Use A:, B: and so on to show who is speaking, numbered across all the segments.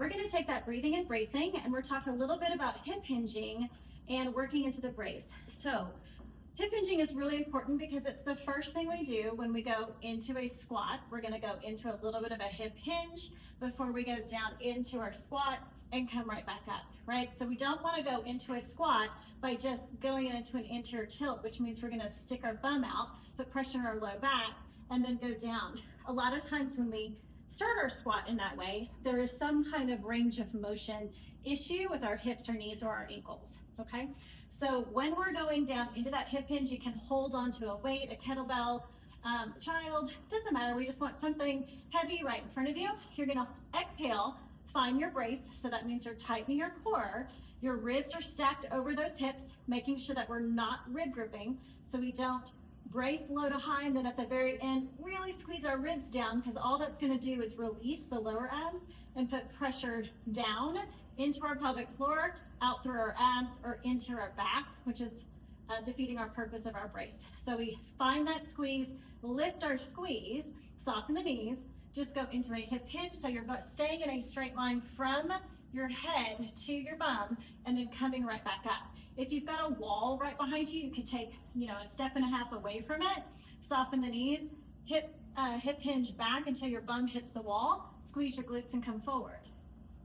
A: We're going to take that breathing and bracing, and we're talking a little bit about hip hinging and working into the brace. So hip hinging is really important because it's the first thing we do when we go into a squat. We're going to go into a little bit of a hip hinge before we go down into our squat and come right back up, right? So we don't want to go into a squat by just going into an anterior tilt, which means we're going to stick our bum out, put pressure on our low back, and then go down. A lot of times when we start our squat in that way, there is some kind of range of motion issue with our hips or knees or our ankles, okay? So when we're going down into that hip hinge, you can hold onto a weight, a kettlebell, child, doesn't matter. We just want something heavy right in front of you. You're gonna exhale, find your brace. So that means you're tightening your core. Your ribs are stacked over those hips, making sure that we're not rib gripping so we don't brace low to high, and then at the very end, really squeeze our ribs down, because all that's going to do is release the lower abs and put pressure down into our pelvic floor, out through our abs, or into our back, which is defeating our purpose of our brace. So we find that squeeze, lift our squeeze, soften the knees, just go into a hip hinge. So you're staying in a straight line from your head to your bum and then coming right back up. If you've got a wall right behind you, you could take, a step and a half away from it, soften the knees, hip hinge back until your bum hits the wall, squeeze your glutes and come forward.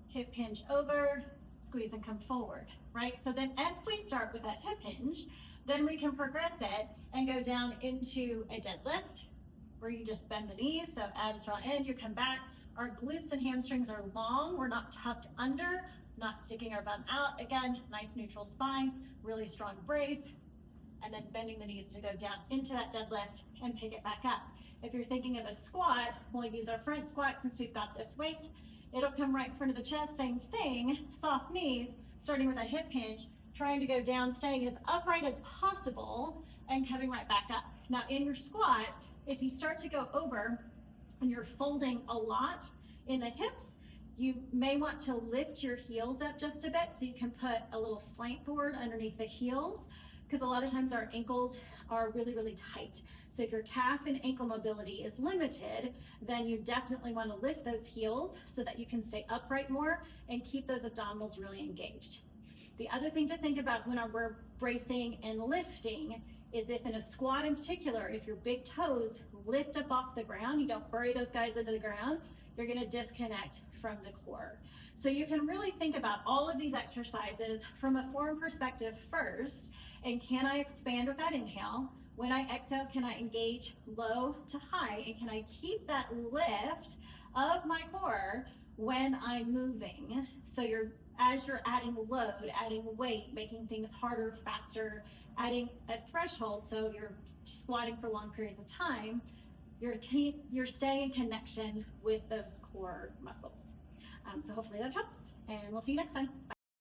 A: Hip hinge over, squeeze and come forward, right? So then if we start with that hip hinge, then we can progress it and go down into a deadlift where you just bend the knees, so abs draw in, you come back. Our glutes and hamstrings are long, we're not tucked under, not sticking our bum out. Again, nice neutral spine, really strong brace, and then bending the knees to go down into that deadlift and pick it back up. If you're thinking of a squat, we'll use our front squat since we've got this weight. It'll come right in front of the chest, same thing, soft knees, starting with a hip hinge, trying to go down, staying as upright as possible, and coming right back up. Now in your squat, if you start to go over and you're folding a lot in the hips, you may want to lift your heels up just a bit so you can put a little slant board underneath the heels, because a lot of times our ankles are really, really tight. So if your calf and ankle mobility is limited, then you definitely want to lift those heels so that you can stay upright more and keep those abdominals really engaged. The other thing to think about when we're bracing and lifting is if in a squat in particular, if your big toes lift up off the ground, you don't bury those guys into the ground, you're going to disconnect from the core. So you can really think about all of these exercises from a form perspective first, and can I expand with that inhale? When I exhale, can I engage low to high? And can I keep that lift of my core when I'm moving? So as you're adding load, adding weight, making things harder, faster, adding a threshold, so you're squatting for long periods of time, you're staying in connection with those core muscles. So hopefully that helps, and we'll see you next time. Bye.